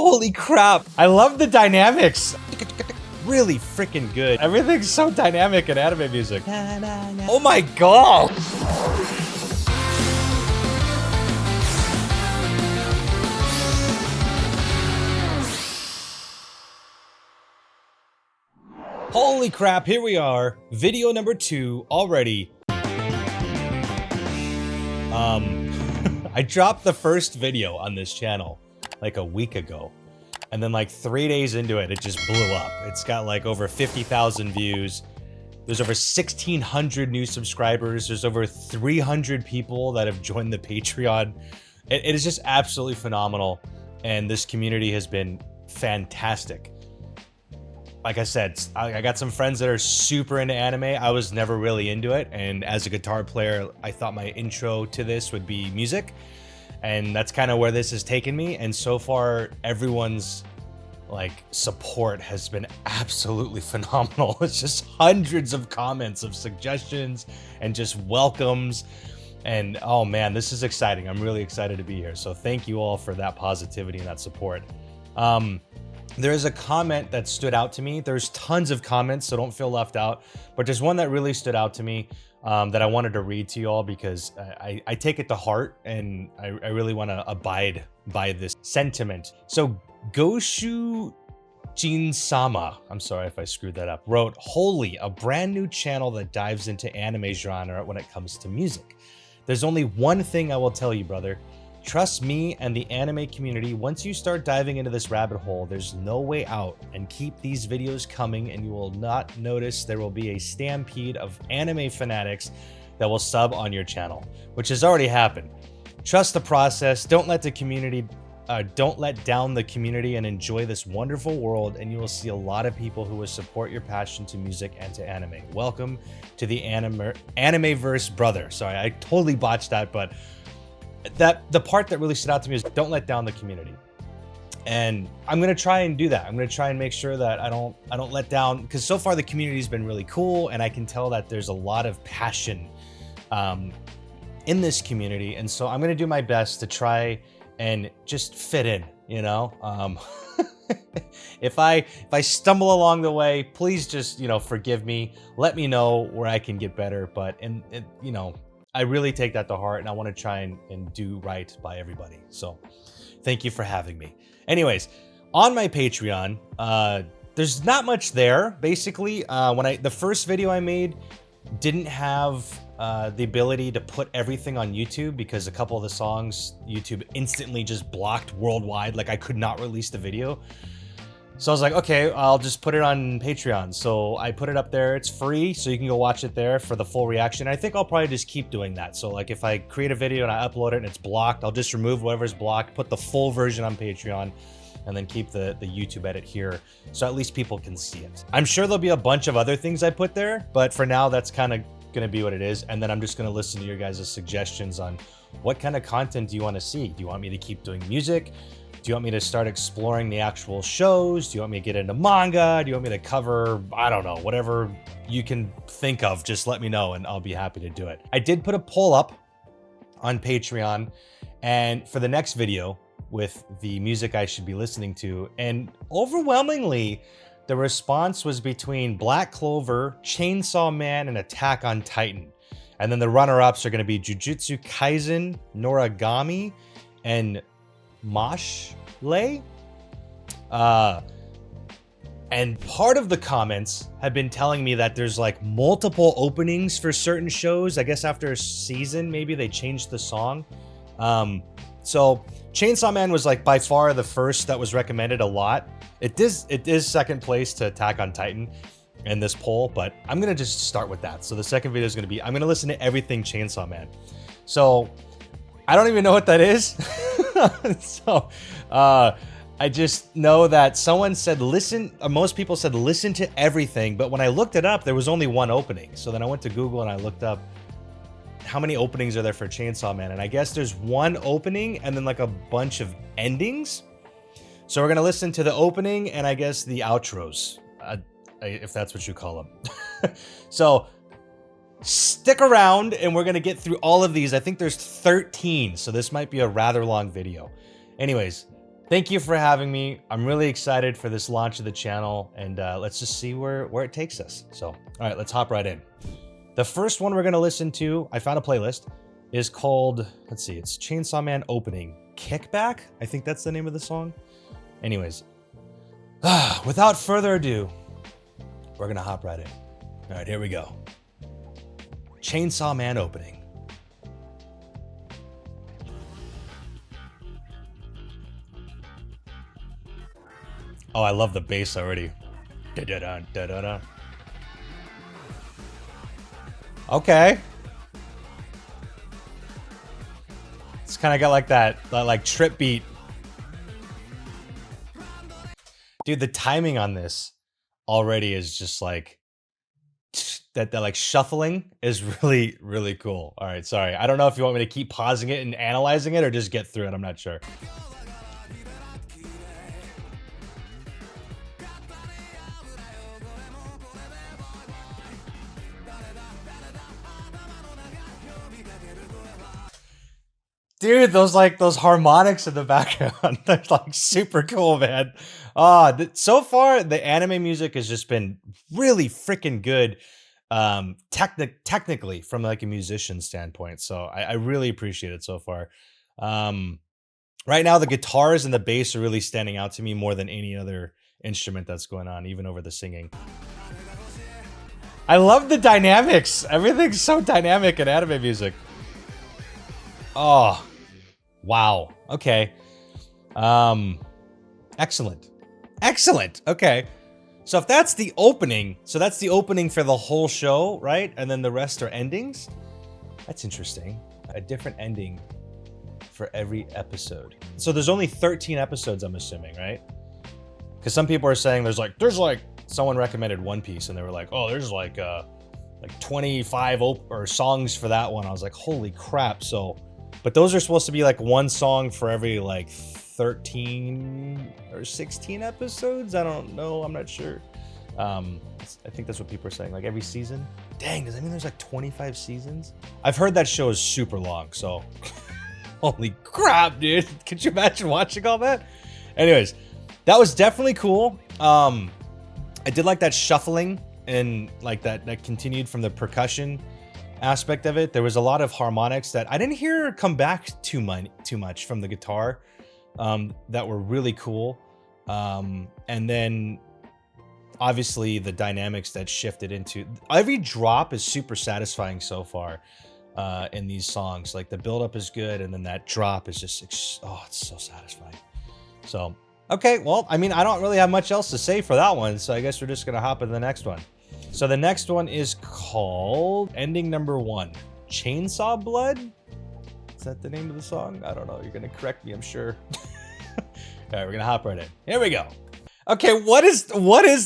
Holy crap. I love the dynamics. Really freaking good. Everything's so dynamic in anime music. Oh my god. Holy crap, here we are. Video number 2 already. I dropped the first video on this channel like a week ago. And then like 3 days into it, it just blew up. It's got like over 50,000 views. There's over 1,600 new subscribers. There's over 300 people that have joined the Patreon. It is just absolutely phenomenal. And this community has been fantastic. Like I said, I got some friends that are super into anime. I was never really into it. And as a guitar player, I thought my intro to this would be music. And that's kind of where this has taken me. And so far, everyone's like support has been absolutely phenomenal. It's just hundreds of comments of suggestions and just welcomes. And oh man, this is exciting. I'm really excited to be here. So thank you all for that positivity and that support. There's a comment that stood out to me. There's tons of comments, so don't feel left out. But there's one that really stood out to me that I wanted to read to you all because I take it to heart and I really want to abide by this sentiment. So Goshu Jin-sama, I'm sorry if I screwed that up, wrote, "Holy, a brand new channel that dives into anime genre when it comes to music. There's only one thing I will tell you, brother. Trust me and the anime community, once you start diving into this rabbit hole, there's no way out, and keep these videos coming and you will not notice there will be a stampede of anime fanatics that will sub on your channel," which has already happened. Trust the process, don't let down the community and enjoy this wonderful world, and you will see a lot of people who will support your passion to music and to anime. Welcome to the Animeverse, brother. Sorry, I totally botched that, but the part that really stood out to me is don't let down the community. And I'm gonna try and do that. I'm gonna try and make sure that I don't let down, because so far the community's been really cool, and I can tell that there's a lot of passion in this community. And so I'm gonna do my best to try and just fit in, you know. If I stumble along the way, please just, you know, forgive me. Let me know where I can get better. But you know, I really take that to heart, and I want to try and do right by everybody. So thank you for having me. Anyways, on my Patreon, there's not much there. Basically, the first video I made didn't have the ability to put everything on YouTube because a couple of the songs YouTube instantly just blocked worldwide. Like I could not release the video. So I was like, okay, I'll just put it on Patreon. So I put it up there. It's free, so you can go watch it there for the full reaction. I think I'll probably just keep doing that. So like if I create a video and I upload it and it's blocked, I'll just remove whatever's blocked, put the full version on Patreon, and then keep the YouTube edit here, so at least people can see it. I'm sure there'll be a bunch of other things I put there, but for now, that's kind of gonna be what it is. And then I'm just gonna listen to your guys' suggestions on what kind of content do you want to see? Do you want me to keep doing music? Do you want me to start exploring the actual shows? Do you want me to get into manga? Do you want me to cover, I don't know, whatever you can think of, just let me know and I'll be happy to do it. I did put a poll up on Patreon and for the next video with the music I should be listening to, and overwhelmingly, the response was between Black Clover, Chainsaw Man, and Attack on Titan. And then the runner-ups are going to be Jujutsu Kaisen, Noragami, and Mashle. And part of the comments have been telling me that there's like multiple openings for certain shows. I guess after a season, maybe they changed the song. So Chainsaw Man was like by far the first that was recommended a lot. It is second place to Attack on Titan in this poll, but I'm gonna just start with that. So the second video is gonna be, I'm gonna listen to everything Chainsaw Man. So I don't even know what that is. So I just know that someone said listen, most people said listen to everything, but when I looked it up, there was only one opening. So then I went to Google and I looked up how many openings are there for Chainsaw Man, and I guess there's one opening and then like a bunch of endings. So we're gonna listen to the opening and I guess the outros, if that's what you call them. So stick around and we're gonna get through all of these. I think there's 13, so this might be a rather long video. Anyways, Thank you for having me. I'm really excited for this launch of the channel, and let's just see where it takes us. So, all right, let's hop right in. The first one we're gonna listen to, I found a playlist, is called, let's see, it's Chainsaw Man Opening Kickback. I think that's the name of the song. Anyways, without further ado, we're gonna hop right in. All right, here we go. Chainsaw Man Opening. Oh, I love the bass already. Da-da-da, da-da-da. Okay. It's kind of got like that like trip beat. Dude, the timing on this already is just like that like shuffling is really, really cool. All right, sorry. I don't know if you want me to keep pausing it and analyzing it or just get through it. I'm not sure. Dude, those harmonics in the background, they're like super cool, man. So far the anime music has just been really freaking good, technically from like a musician standpoint. So I really appreciate it so far. Right now the guitars and the bass are really standing out to me more than any other instrument that's going on, even over the singing. I love the dynamics. Everything's so dynamic in anime music. Oh, wow. Okay. Excellent. Excellent. Okay. So if that's the opening, so that's the opening for the whole show, right? And then the rest are endings? That's interesting. A different ending for every episode. So there's only 13 episodes, I'm assuming, right? Because some people are saying there's like someone recommended One Piece and they were like, oh, there's like 25 or songs for that one. I was like, holy crap. So, but those are supposed to be like one song for every like 13 or 16 episodes. I don't know. I'm not sure. I think that's what people are saying. Like every season. Dang, does that mean there's like 25 seasons? I've heard that show is super long. So, holy crap, dude. Could you imagine watching all that? Anyways, that was definitely cool. I did like that shuffling and like that continued from the percussion aspect of it. There was a lot of harmonics that I didn't hear come back too much from the guitar, that were really cool. And then obviously the dynamics that shifted into every drop is super satisfying so far, in these songs. Like the buildup is good, and then that drop is just, oh, it's so satisfying. So, okay, well, I mean, I don't really have much else to say for that one, so I guess we're just gonna hop into the next one. So the next one is called Ending Number 1, Chainsaw Blood? Is that the name of the song? I don't know. You're gonna correct me, I'm sure. All right, we're gonna hop right in. Here we go. Okay, what is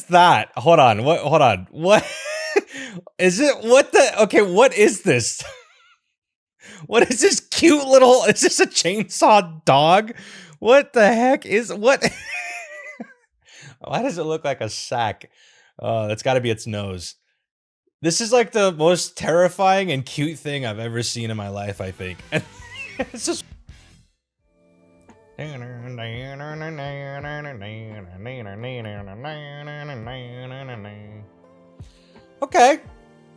that? Hold on. Hold on. What is it? Okay, what is this? What is this cute little? Is this a chainsaw dog? What the heck is what? Why does it look like a sack? That's got to be its nose. This is like the most terrifying and cute thing I've ever seen in my life, I think. And it's just. Okay,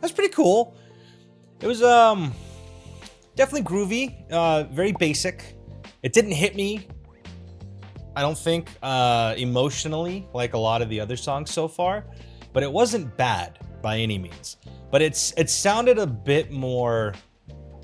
that's pretty cool. It was definitely groovy, very basic. It didn't hit me, I don't think, emotionally like a lot of the other songs so far, but it wasn't bad by any means. But it sounded a bit more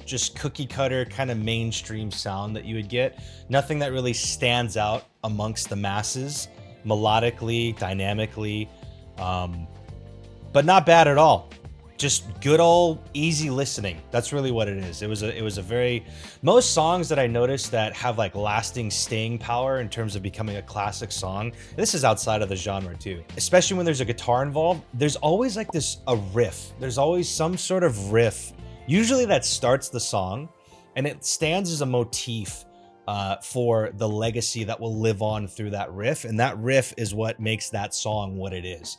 just cookie cutter kind of mainstream sound that you would get. Nothing that really stands out amongst the masses, melodically, dynamically, but not bad at all. Just good old easy listening. That's really what it is. It was a very, most songs that I noticed that have like lasting staying power in terms of becoming a classic song. This is outside of the genre too. Especially when there's a guitar involved, there's always like a riff. There's always some sort of riff, usually that starts the song, and it stands as a motif for the legacy that will live on through that riff. And that riff is what makes that song what it is.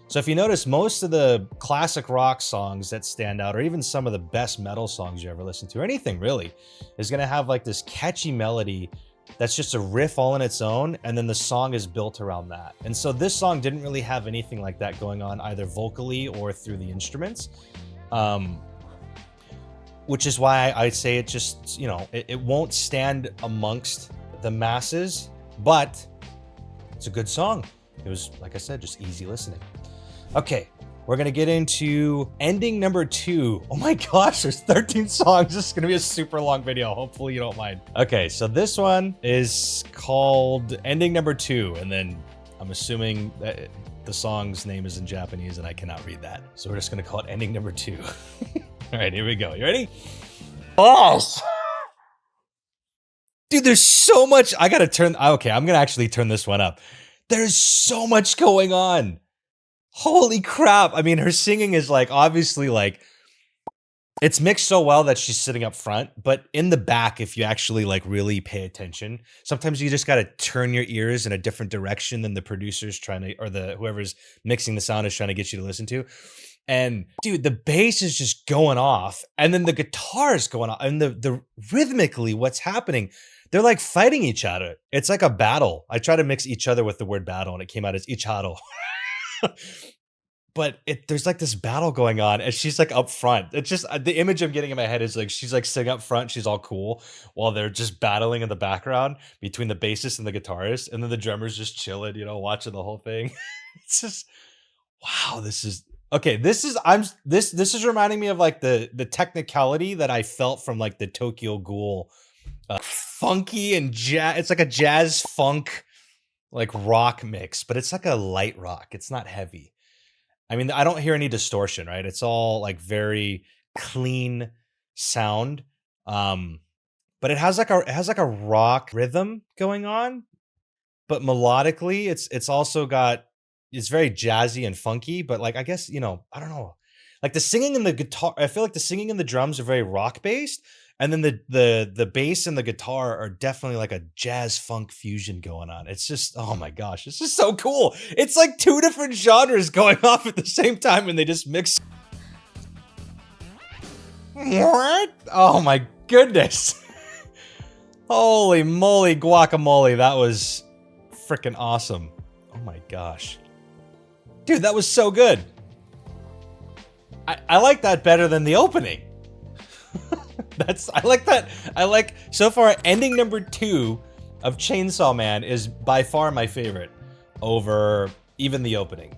So if you notice, most of the classic rock songs that stand out, or even some of the best metal songs you ever listen to, or anything really, is gonna have like this catchy melody that's just a riff all on its own, and then the song is built around that. And so this song didn't really have anything like that going on, either vocally or through the instruments. Which is why I'd say it just, you know, it won't stand amongst the masses, but it's a good song. It was, like I said, just easy listening. Okay, we're gonna get into ending number 2. Oh my gosh, there's 13 songs. This is gonna be a super long video. Hopefully you don't mind. Okay, so this one is called ending number 2, and then I'm assuming that the song's name is in Japanese and I cannot read that. So we're just gonna call it ending number 2. All right, here we go. You ready? Oh! Dude, there's so much. I gotta turn. Okay, I'm gonna actually turn this one up. There's so much going on. Holy crap. I mean, her singing is like, obviously like, it's mixed so well that she's sitting up front, but in the back, if you actually like really pay attention, sometimes you just got to turn your ears in a different direction than the producer's trying to, or the whoever's mixing the sound is trying to get you to listen to. And dude, the bass is just going off, and then the guitar is going off, and the rhythmically what's happening, they're like fighting each other. It's like a battle. I try to mix each other with the word battle, and it came out as ichado. But there's like this battle going on, and she's like up front. It's just the image I'm getting in my head is like she's like sitting up front, she's all cool, while they're just battling in the background between the bassist and the guitarist, and then the drummer's just chilling, you know, watching the whole thing. It's just, wow, this is okay. This is reminding me of like the technicality that I felt from like the Tokyo Ghoul, funky and jazz. It's like a jazz funk, like rock mix, but it's like a light rock. It's not heavy. I mean, I don't hear any distortion, right? It's all like very clean sound. But it has like a rock rhythm going on, but melodically it's also got, it's very jazzy and funky, but like, I guess, you know, I don't know. Like the singing and the guitar, I feel like the singing and the drums are very rock based. And then the bass and the guitar are definitely like a jazz funk fusion going on. It's just, oh my gosh, it's just so cool. It's like 2 different genres going off at the same time, and they just mix. What? Oh my goodness. Holy moly guacamole. That was freaking awesome. Oh my gosh. Dude, that was so good. I like that better than the opening. I like that. I like, so far, ending number 2 of Chainsaw Man is by far my favorite over even the opening.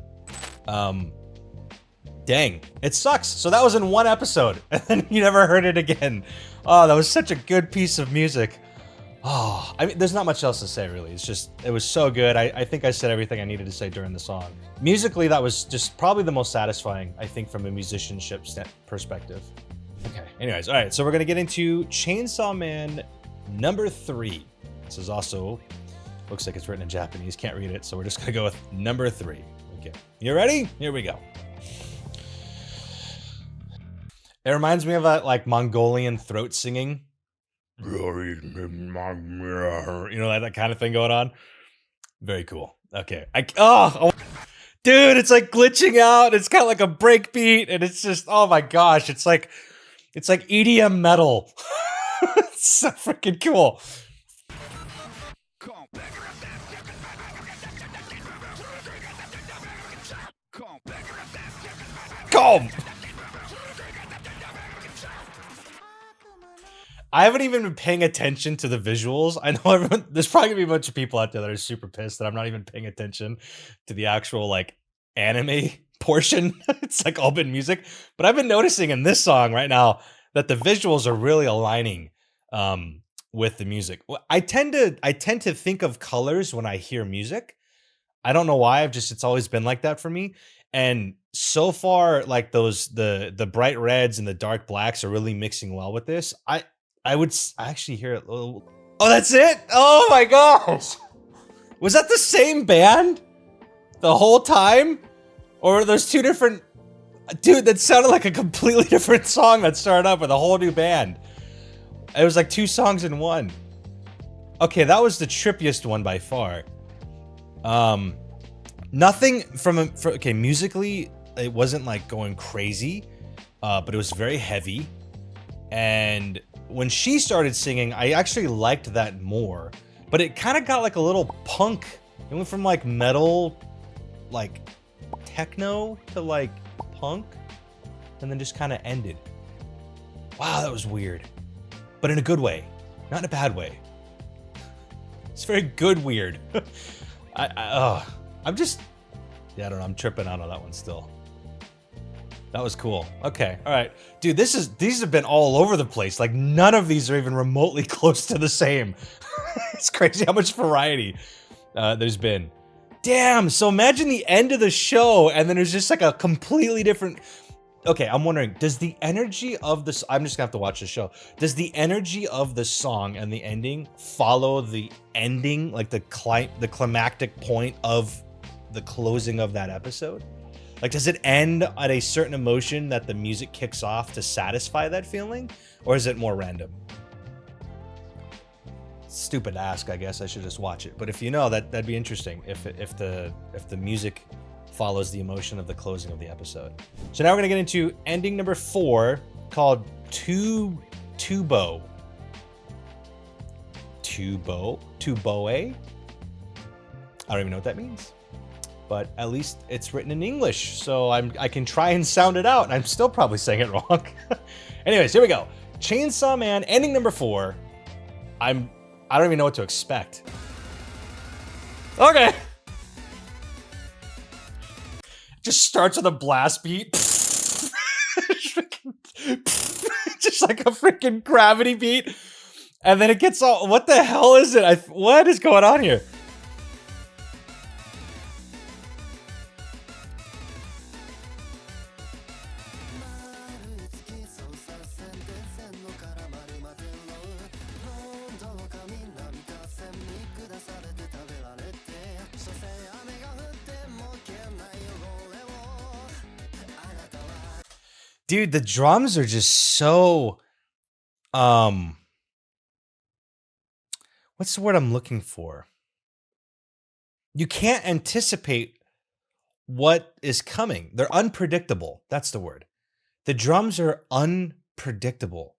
Dang, it sucks. So that was in 1 episode, and then you never heard it again. Oh, that was such a good piece of music. Oh, I mean, there's not much else to say, really. It's just, it was so good. I think I said everything I needed to say during the song. Musically, that was just probably the most satisfying, I think, from a musicianship perspective. Okay, anyways, all right, so we're gonna get into Chainsaw Man number 3. This is also, looks like it's written in Japanese, can't read it, so we're just gonna go with number 3. Okay, you ready? Here we go. It reminds me of that like Mongolian throat singing. You know, that kind of thing going on. Very cool. Okay, oh, dude, it's like glitching out. It's kind of like a break beat, and it's just, oh my gosh, it's like EDM metal. It's so freaking cool. Come. I haven't even been paying attention to the visuals. I know everyone, there's probably gonna be a bunch of people out there that are super pissed that I'm not even paying attention to the actual like anime portion. It's like all been music, but I've been noticing in this song right now that the visuals are really aligning with the music. I tend to think of colors when I hear music. I don't know why. It's always been like that for me. And so far, like the bright reds and the dark blacks are really mixing well with this. I would actually hear it. Oh, that's it? Oh my gosh. Was that the same band the whole time? Or were those 2 different? Dude, that sounded like a completely different song that started up with a whole new band. It was like 2 songs in 1. Okay, that was the trippiest one by far. Nothing okay, musically, it wasn't like going crazy, but it was very heavy. And when she started singing, I actually liked that more but it kind of got like a little punk. It went from like metal, like techno to like punk, and then just kind of ended. Wow, that was weird, but in a good way, not in a bad way. It's very good weird. I'm just, yeah, I don't know. I'm tripping out on that one still. That was cool. Okay, all right, dude. These have been all over the place. Like none of these are even remotely close to the same. It's crazy how much variety there's been. Damn. So imagine the end of the show, and then there's just like a completely different. Okay, I'm wondering, does the energy of this? I'm just gonna have to watch the show. Does the energy of the song and the ending follow the ending, like the climactic point of the closing of that episode? Like, does it end at a certain emotion that the music kicks off to satisfy that feeling? Or is it more random? Stupid to ask, I guess. I should just watch it. But if you know, that'd be interesting if the music follows the emotion of the closing of the episode. So now we're gonna get into ending number 4, called Tuboe. Tuboe? I don't even know what that means. But at least it's written in English, so I can try and sound it out, and I'm still probably saying it wrong. Anyways, here we go. Chainsaw Man, ending number 4. I don't even know what to expect. Okay. Just starts with a blast beat. Just like a freaking gravity beat. And then it gets all, what the hell is it? What is going on here? Dude, the drums are just so, what's the word I'm looking for? You can't anticipate what is coming. They're unpredictable. That's the word. The drums are unpredictable,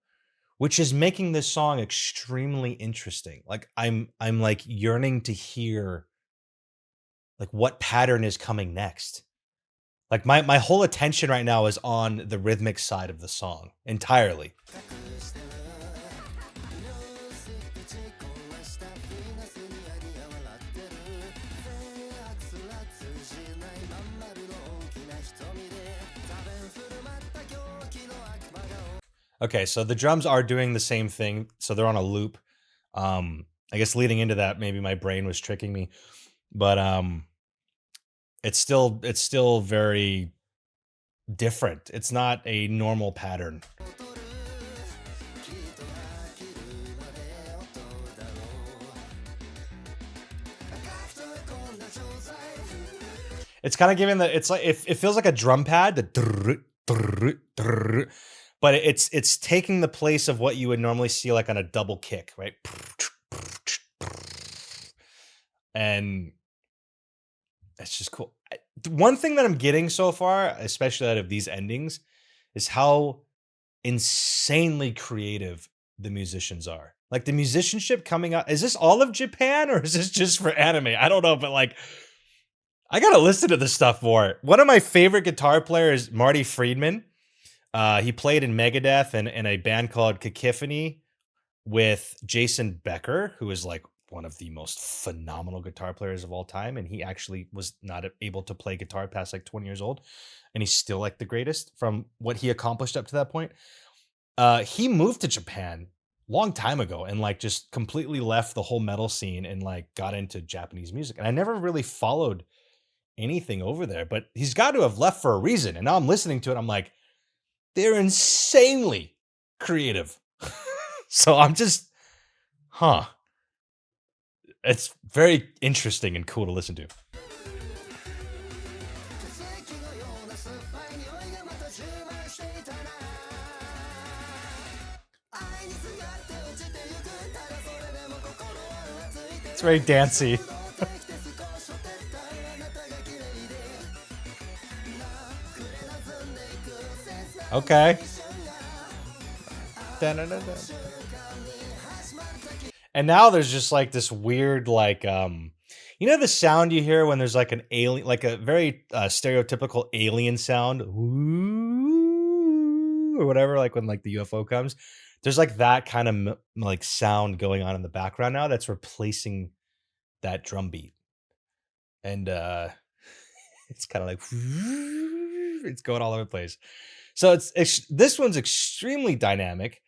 which is making this song extremely interesting. Like I'm like yearning to hear like what pattern is coming next. Like my whole attention right now is on the rhythmic side of the song entirely. Okay, so the drums are doing the same thing, so they're on a loop. I guess leading into that, maybe my brain was tricking me, but it's still very different. It's not a normal pattern. It's kind of giving it's like it feels like a drum pad, but it's taking the place of what you would normally see like on a double kick, right? And it's just cool. One thing that I'm getting so far, especially out of these endings, is how insanely creative the musicians are. Like the musicianship coming out. Is this all of Japan or is this just for anime? I don't know, but like, I gotta listen to this stuff more. One of my favorite guitar players, Marty Friedman. He played in Megadeth and in a band called Cacophony with Jason Becker, who is like one of the most phenomenal guitar players of all time. And he actually was not able to play guitar past like 20 years old. And he's still like the greatest from what he accomplished up to that point. He moved to Japan a long time ago and like just completely left the whole metal scene and like got into Japanese music. And I never really followed anything over there, but he's got to have left for a reason. And now I'm listening to it. I'm like, they're insanely creative. So I'm just, it's very interesting and cool to listen to. It's very dancey. Okay. And now there's just like this weird, like, you know, the sound you hear when there's like an alien, like a very stereotypical alien sound, "Ooh," or whatever, like when like the UFO comes. There's like that kind of like sound going on in the background now that's replacing that drum beat. And it's kind of like it's going all over the place. So this one's extremely dynamic.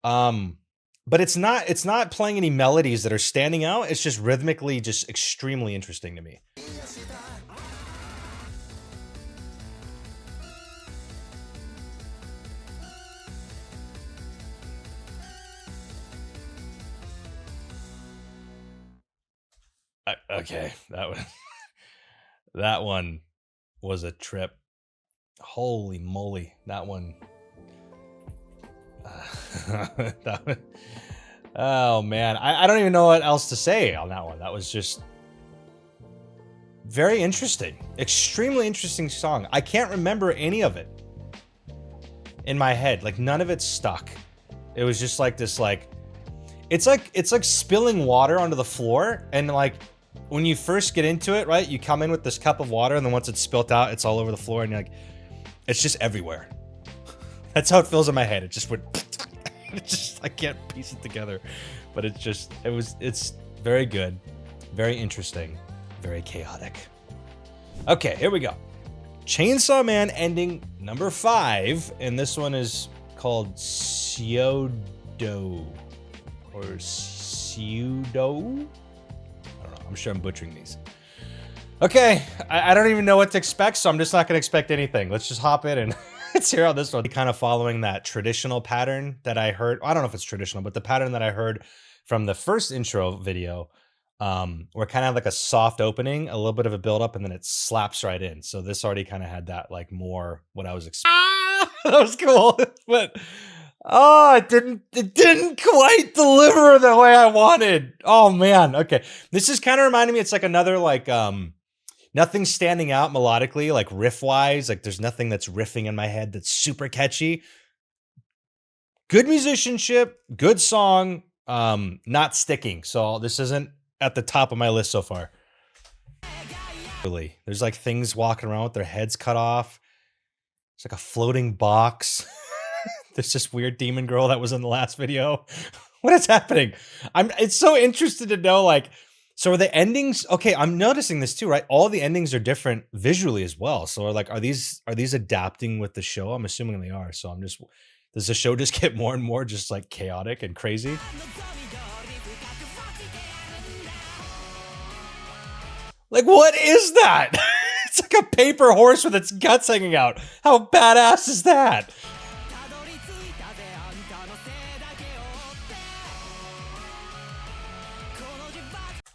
Um, but it's not playing any melodies that are standing out. It's just rhythmically just extremely interesting to me. Okay, that one that one was a trip. Holy moly, that one. That one. Oh man, I don't even know what else to say on that one. That was just very interesting. Extremely interesting song. I can't remember any of it in my head. Like none of it stuck. It was just like this like it's like spilling water onto the floor, and like when you first get into it, right? You come in with this cup of water, and then once it's spilt out, it's all over the floor, and you're like, it's just everywhere. That's how it feels in my head. It just went it's just I can't piece it together. But it's very good, very interesting, very chaotic. Okay, here we go. Chainsaw Man ending number 5, and this one is called Siodo or Pseudo. I don't know. I'm sure I'm butchering these. Okay, I don't even know what to expect, so I'm just not gonna expect anything. Let's just hop in and let's hear how this one. Kind of following that traditional pattern that I heard. I don't know if it's traditional, but the pattern that I heard from the first intro video, where kind of like a soft opening, a little bit of a build up, and then it slaps right in. So this already kind of had that like more what I was expecting. That was cool, but oh, it didn't quite deliver the way I wanted. Oh man, okay. This is kind of reminding me. It's like another like nothing standing out melodically, like riff wise. Like there's nothing that's riffing in my head that's super catchy. Good musicianship, good song, not sticking. So this isn't at the top of my list so far. Really, there's like things walking around with their heads cut off. It's like a floating box. There's this weird demon girl that was in the last video. What is happening? It's so interested to know, like, so are the endings okay? I'm noticing this too, right? All the endings are different visually as well. So like, are these adapting with the show? I'm assuming they are. So does the show just get more and more just like chaotic and crazy? Like, what is that? It's like a paper horse with its guts hanging out. How badass is that?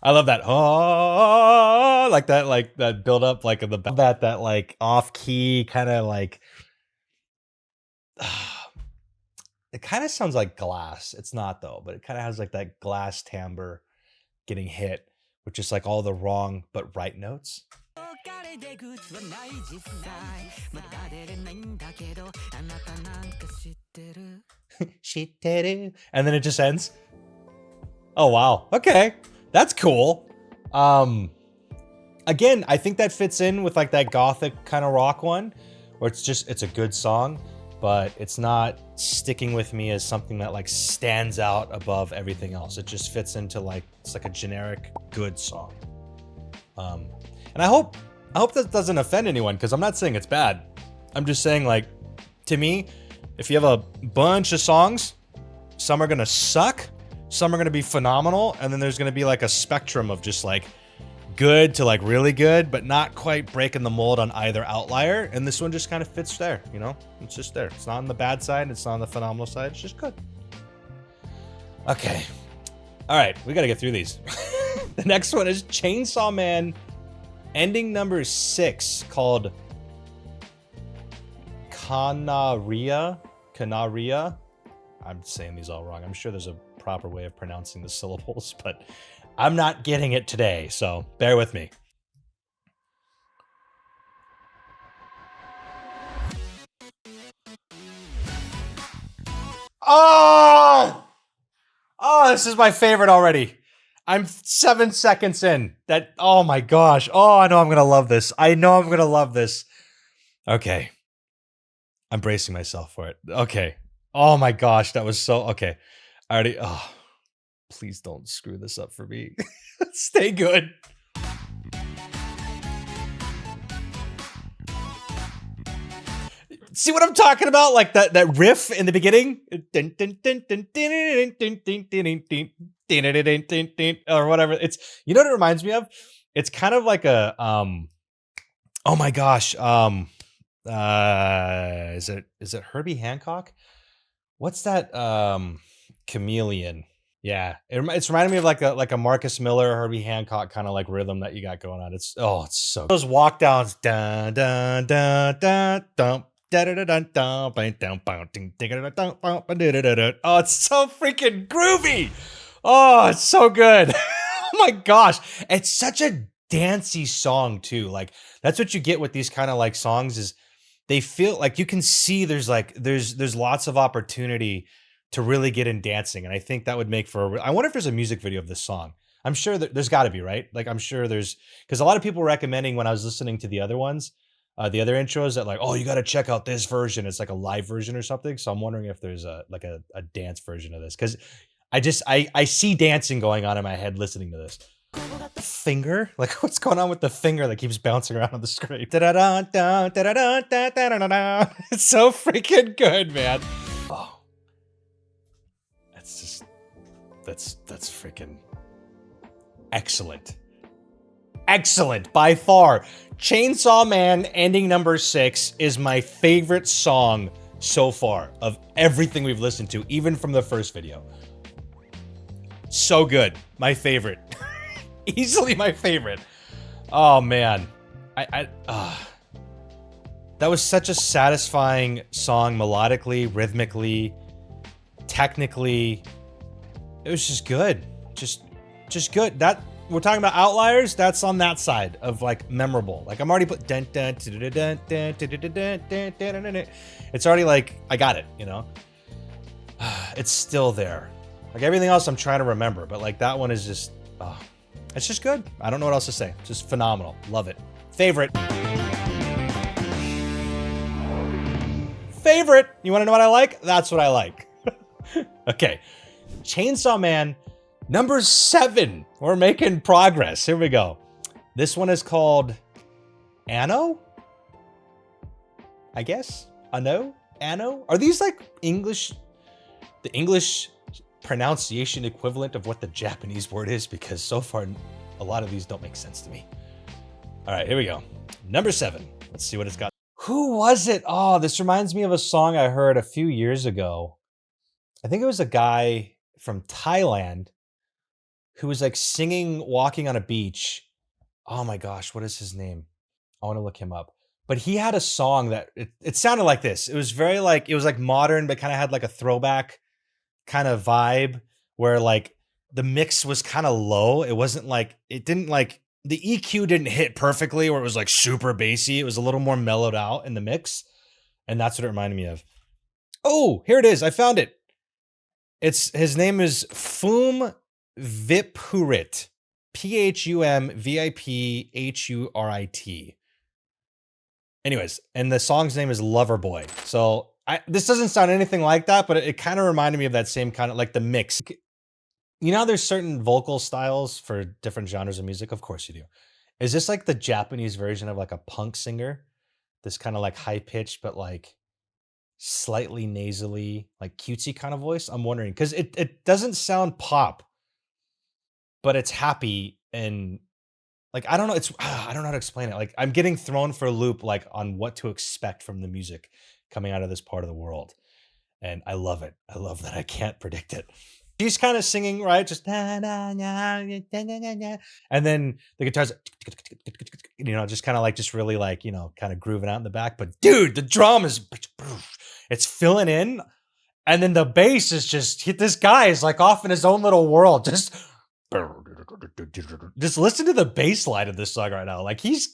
I love that. Oh, like that build up, like the that like off key kind of like. It kind of sounds like glass. It's not though, but it kind of has like that glass timbre getting hit, which is like all the wrong but right notes. And then it just ends. Oh wow. Okay. That's cool. Again, I think that fits in with like that gothic kind of rock one, where it's a good song, but it's not sticking with me as something that like stands out above everything else. It just fits into like, it's like a generic good song. And I hope that doesn't offend anyone, because I'm not saying it's bad. I'm just saying, like, to me, if you have a bunch of songs, some are gonna suck, some are gonna be phenomenal, and then there's gonna be like a spectrum of just like good to like really good, but not quite breaking the mold on either outlier. And this one just kind of fits there, you know? It's just there. It's not on the bad side, it's not on the phenomenal side, it's just good. Okay. All right, we gotta get through these. The next one is Chainsaw Man ending number 6, called Canaria. I'm saying these all wrong. I'm sure there's a proper way of pronouncing the syllables, but I'm not getting it today, so bear with me. Oh! Oh, this is my favorite already. I'm 7 seconds in. Oh my gosh. Oh, I know I'm gonna love this. I know I'm gonna love this. Okay. I'm bracing myself for it. Okay. Oh my gosh, that was so okay. I already please don't screw this up for me. Stay good. See what I'm talking about? Like that riff in the beginning? Or whatever. It's you know what it reminds me of? It's kind of like a oh my gosh. Is it Herbie Hancock? What's that chameleon? Yeah, it's reminding me of like a Marcus Miller, Herbie Hancock kind of like rhythm that you got going on. It's so those walk downs. Dun dun dun dun dun. Oh, it's so freaking groovy. Oh, it's so good. Oh my gosh. It's such a dancey song too. Like that's what you get with these kind of like songs is they feel like you can see there's lots of opportunity to really get in dancing. And I think that would make for I wonder if there's a music video of this song. I'm sure that there's got to be, right? Like I'm sure there's because a lot of people were recommending when I was listening to the other ones, the other intros that like, oh, you got to check out this version. It's like a live version or something. So I'm wondering if there's a dance version of this because I see dancing going on in my head listening to this. The finger, like what's going on with the finger that keeps bouncing around on the screen? It's so freaking good, man. Oh, that's freaking excellent. Excellent by far. Chainsaw Man ending number 6 is my favorite song so far of everything we've listened to, even from the first video. So good. My favorite. Easily my favorite. Oh man. That was such a satisfying song melodically, rhythmically, technically. It was just good. Just good. That we're talking about outliers, that's on that side of like memorable. Like I'm already put dun, dun, dun, dun, dun, dun, dun, dun, dun, dun, dun, dun. It's already like I got it, you know. It's still there. Like everything else I'm trying to remember, but like that one is just it's just good. I don't know what else to say. It's just phenomenal. Love it. Favorite. Favorite. You want to know what I like? That's what I like. Okay. Chainsaw Man number 7. We're making progress. Here we go. This one is called Anno? I guess? Anno? Anno? Are these like English, the English pronunciation equivalent of what the Japanese word is? Because so far, a lot of these don't make sense to me. All right, here we go. Number 7. Let's see what it's got. Who was it? Oh, this reminds me of a song I heard a few years ago. I think it was a guy from Thailand who was like singing, walking on a beach. Oh my gosh, what is his name? I want to look him up. But he had a song that it sounded like this. It was very like, it was like modern, but kind of had like a throwback kind of vibe where like the mix was kind of low. It wasn't like, it didn't like, the EQ didn't hit perfectly where it was like super bassy. It was a little more mellowed out in the mix. And that's what it reminded me of. Oh, here it is. I found it. His name is Phum Viphurit. Phumviphurit. Anyways, and the song's name is Loverboy. So this doesn't sound anything like that, but it kind of reminded me of that same kind of like the mix. You know, there's certain vocal styles for different genres of music. Of course you do. Is this like the Japanese version of like a punk singer? This kind of like high pitched, but like slightly nasally, like cutesy kind of voice? I'm wondering, because it doesn't sound pop, but it's happy and like, I don't know. I don't know how to explain it. Like I'm getting thrown for a loop, like on what to expect from the music coming out of this part of the world. And I love it. I love that I can't predict it. She's kind of singing, right? Just and then the guitar's, you know, just kind of like, just really like, you know, kind of grooving out in the back. But dude, the drum is, it's filling in. And then the bass is just, this guy is like off in his own little world. Just listen to the bass line of this song right now. Like he's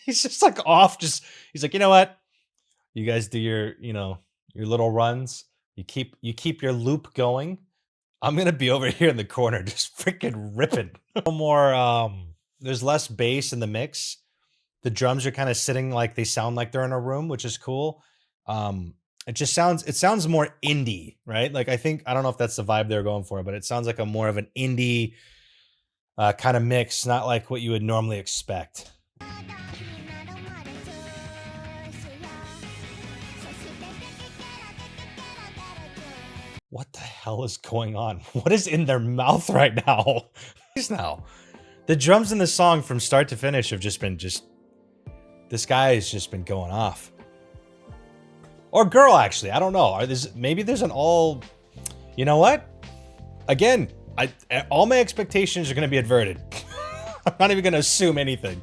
just like off, he's like, you know what? You guys do your, you know, your little runs. You keep your loop going. I'm gonna be over here in the corner just freaking ripping. More, there's less bass in the mix. The drums are kind of sitting like they sound like they're in a room, which is cool. Um, it sounds more indie, right? Like I don't know if that's the vibe they're going for, but it sounds like a more of an indie kind of mix, not like what you would normally expect. What the hell is going on? What is in their mouth right now? Now, the drums in the song from start to finish have just been this guy has just been going off. Or girl, actually, I don't know. Maybe there's an all. You know what? Again, all my expectations are going to be averted. I'm not even going to assume anything.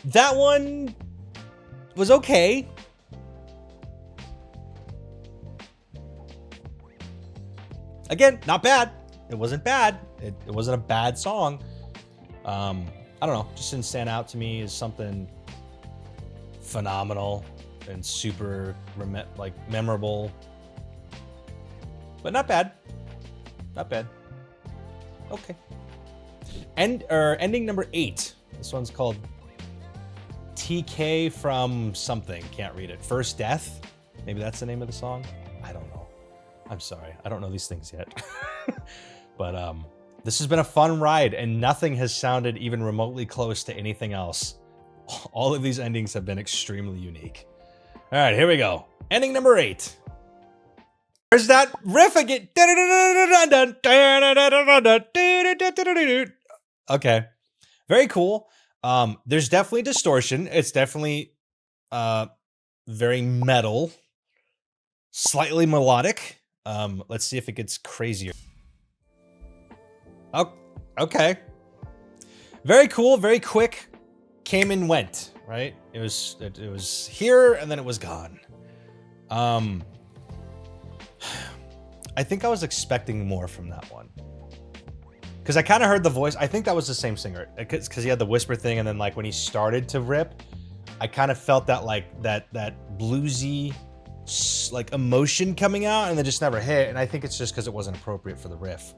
That one was okay. Again, not bad. It wasn't bad. It wasn't a bad song. I don't know. Just didn't stand out to me as something phenomenal and super memorable. But not bad. Not bad. Okay. Ending number 8. This one's called TK from something. Can't read it. First Death. Maybe that's the name of the song. I don't know. I'm sorry. I don't know these things yet. But this has been a fun ride, and nothing has sounded even remotely close to anything else. All of these endings have been extremely unique. All right, here we go. Ending number 8. There's that riff again. Okay. Very cool. There's definitely distortion. It's definitely very metal. Slightly melodic. Let's see if it gets crazier. Oh, okay. Very cool, very quick. Came and went, right? It was here and then it was gone. I think I was expecting more from that one. Because I kind of heard the voice. I think that was the same singer. Because he had the whisper thing, and then like when he started to rip, I kind of felt that like that bluesy like emotion coming out, and then just never hit. And I think it's just because it wasn't appropriate for the riff.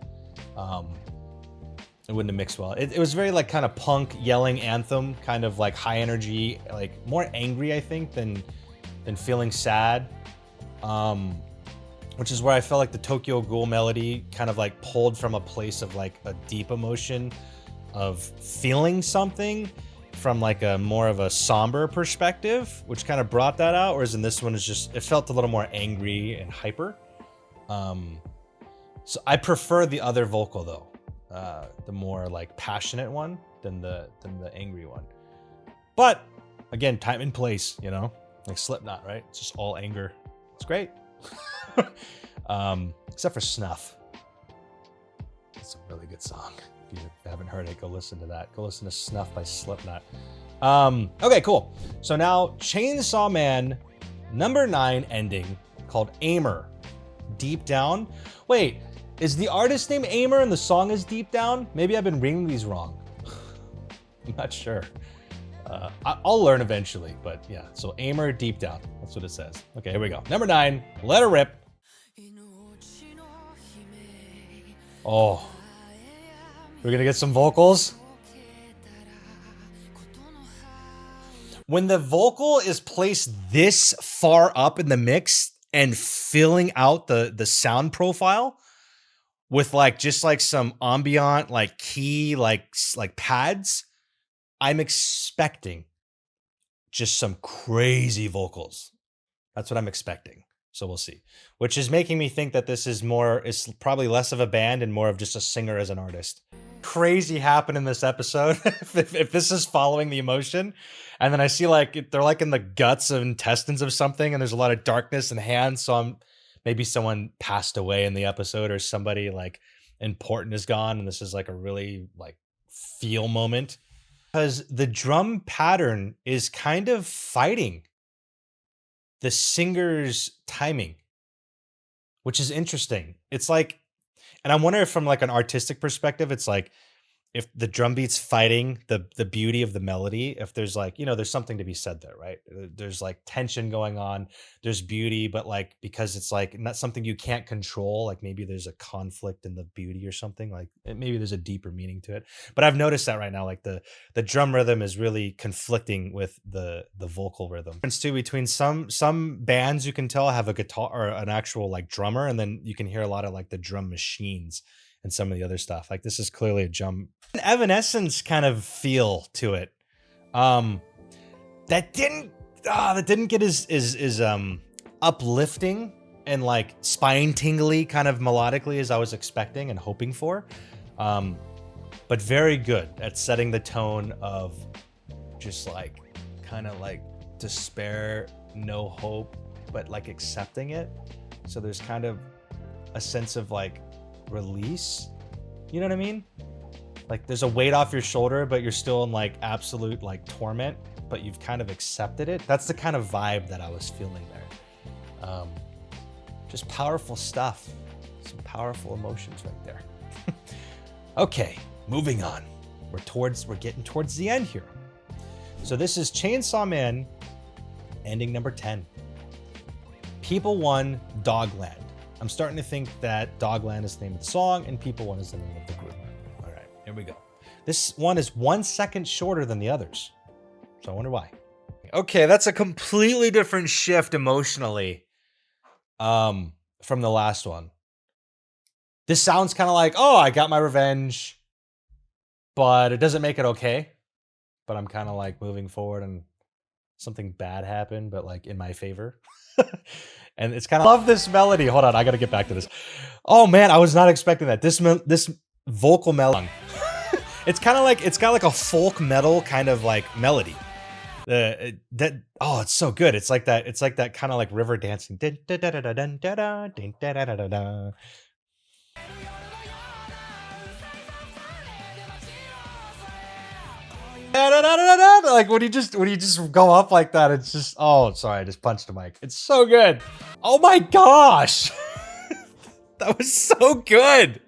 It wouldn't have mixed well. It was very like kind of punk yelling anthem, kind of like high energy, like more angry, I think, than feeling sad. Which is where I felt like the Tokyo Ghoul melody kind of like pulled from a place of like a deep emotion of feeling something from like a more of a somber perspective, which kind of brought that out. Whereas in this one, it felt a little more angry and hyper. So I prefer the other vocal though. The more like passionate one than the angry one. But again, time and place, you know, like Slipknot, right? It's just all anger. It's great. Except for Snuff. It's a really good song. If you haven't heard it, go listen to that. Go listen to Snuff by Slipknot. Okay, cool. So now Chainsaw Man number 9 ending called Aimer. Deep Down. Wait, is the artist name Aimer and the song is Deep Down? Maybe I've been reading these wrong. I'm not sure. I'll learn eventually, but yeah. So Aimer, Deep Down. That's what it says. Okay, here we go. Number 9, Let Her Rip. Oh. We're gonna get some vocals. When the vocal is placed this far up in the mix and filling out the sound profile with like just like some ambient like key like pads, I'm expecting just some crazy vocals. That's what I'm expecting. So we'll see. Which is making me think that this is probably less of a band and more of just a singer as an artist. Crazy happened in this episode. if this is following the emotion. And then I see like they're like in the guts of intestines of something, and there's a lot of darkness and hands. So maybe someone passed away in the episode, or somebody like important is gone, and this is like a really like feel moment. Because the drum pattern is kind of fighting the singer's timing, which is interesting. It's like, and I wonder if from like an artistic perspective, it's like if the drum beat's fighting the beauty of the melody, if there's like, there's something to be said there, right? There's like tension going on, there's beauty, but like because it's like not something you can't control, like maybe there's a conflict in the beauty or something, like maybe there's a deeper meaning to it. But I've noticed that right now, like the drum rhythm is really conflicting with the vocal rhythm. Difference too between some bands, you can tell have a guitar or an actual like drummer, and then you can hear a lot of like the drum machines and some of the other stuff. Like this is clearly a drum, an Evanescence kind of feel to it. That didn't get as uplifting and like spine tingly kind of melodically as I was expecting and hoping for. But very good at setting the tone of just like kind of like despair, no hope, but like accepting it. So there's kind of a sense of like release, you know what I mean? Like there's a weight off your shoulder, but you're still in like absolute like torment, but you've kind of accepted it. That's the kind of vibe that I was feeling there. Just powerful stuff, some powerful emotions right there. Okay, moving on. We're getting towards the end here. So this is Chainsaw Man, ending number 10. People One, Dogland. I'm starting to think that Dogland is the name of the song and People One is the name of the group. All right, here we go. This one is 1 second shorter than the others. So I wonder why. Okay, that's a completely different shift emotionally from the last one. This sounds kind of like, oh, I got my revenge, but it doesn't make it okay. But I'm kind of like moving forward and something bad happened, but like in my favor. And it's kind of, love this melody. Hold on, I got to get back to this. Oh man, I was not expecting that. This vocal melody. It's kind of like, it's got like a folk metal kind of like melody. It's so good. It's like that kind of like river dancing. Like when you just go up like that, it's just, oh, sorry, I just punched the mic. It's so good. Oh my gosh. That was so good.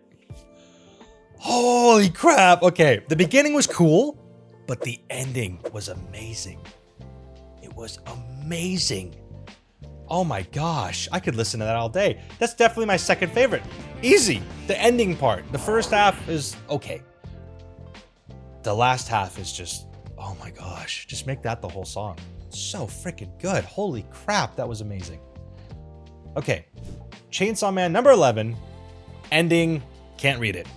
Holy crap. Okay, the beginning was cool, but the ending was amazing. It was amazing. Oh my gosh, I could listen to that all day. That's definitely my second favorite. Easy. The ending part. The first half is okay. The last half is just, oh my gosh, just make that the whole song. So freaking good. Holy crap, that was amazing. Okay, Chainsaw Man number 11, ending, can't read it.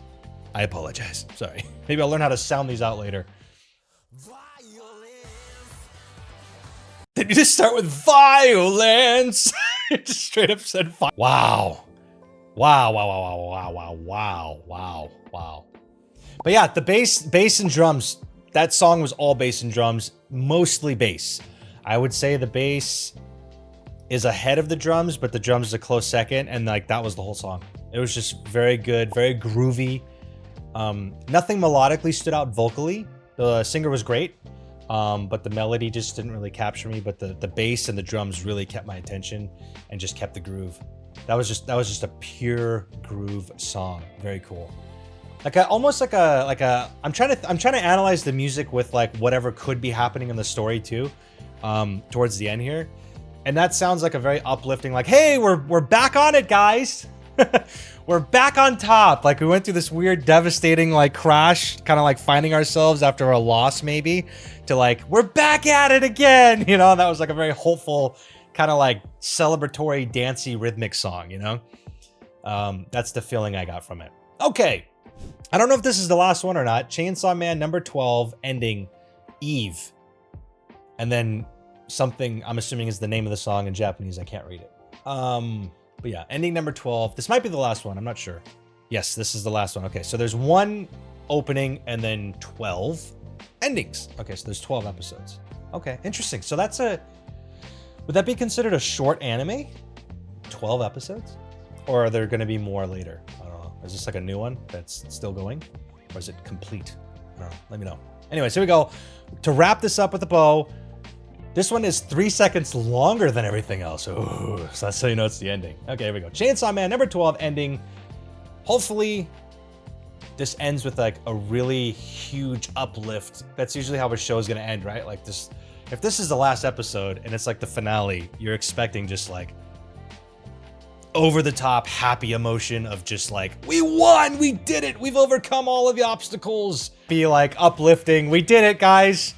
I apologize, sorry. Maybe I'll learn how to sound these out later. Did you just start with violence? It just straight up said wow. Wow, wow, wow, wow, wow, wow, wow, wow, wow. But yeah, the bass and drums, that song was all bass and drums, mostly bass. I would say the bass is ahead of the drums, but the drums is a close second, and like that was the whole song. It was just very good, very groovy. Nothing melodically stood out vocally. The singer was great, but the melody just didn't really capture me, but the bass and the drums really kept my attention and just kept the groove. That was just a pure groove song. Very cool. Like almost like a I'm trying to analyze the music with like whatever could be happening in the story too, towards the end here, and that sounds like a very uplifting, like, hey, we're back on it, guys. We're back on top. Like we went through this weird, devastating like crash, kind of like finding ourselves after a loss maybe, to like we're back at it again. You know, that was like a very hopeful, kind of like celebratory, dancey, rhythmic song. You know, that's the feeling I got from it. Okay. I don't know if this is the last one or not. Chainsaw Man number 12, ending, Eve. And then something I'm assuming is the name of the song in Japanese. I can't read it. But yeah, ending number 12. This might be the last one. I'm not sure. Yes, this is the last one. Okay, so there's one opening and then 12 endings. Okay, so there's 12 episodes. Okay, interesting. So that's would that be considered a short anime? 12 episodes? Or are there going to be more later? I don't know. Is this like a new one that's still going? Or is it complete? I don't know. Let me know. Anyways, here we go. To wrap this up with a bow, this one is 3 seconds longer than everything else. Ooh, so that's how you know it's the ending. Okay, here we go. Chainsaw Man number 12, ending. Hopefully, this ends with like a really huge uplift. That's usually how a show is gonna end, right? Like this, if this is the last episode and it's like the finale, you're expecting just like over the top happy emotion of just like, we won, we did it, we've overcome all of the obstacles. Be like uplifting, we did it, guys.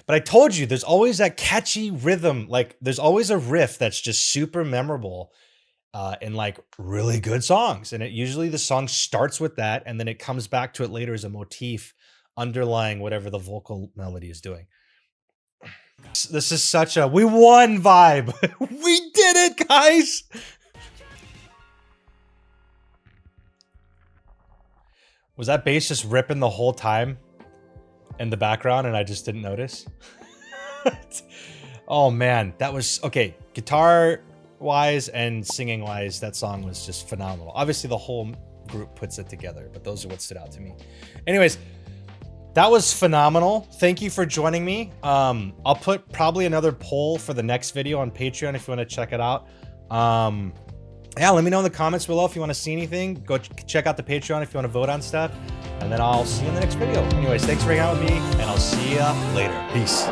But I told you, there's always that catchy rhythm. Like there's always a riff that's just super memorable in like really good songs. And it usually the song starts with that and then it comes back to it later as a motif underlying whatever the vocal melody is doing. This is such a we won vibe. We did it, guys. Was that bass just ripping the whole time in the background and I just didn't notice? Oh man, that was okay. Guitar wise and singing wise, that song was just phenomenal. Obviously the whole group puts it together, but those are what stood out to me. Anyways, that was phenomenal. Thank you for joining me. I'll put probably another poll for the next video on Patreon if you want to check it out. Yeah, let me know in the comments below if you want to see anything. Go check out the Patreon if you want to vote on stuff. And then I'll see you in the next video. Anyways, thanks for hanging out with me, and I'll see ya later. Peace.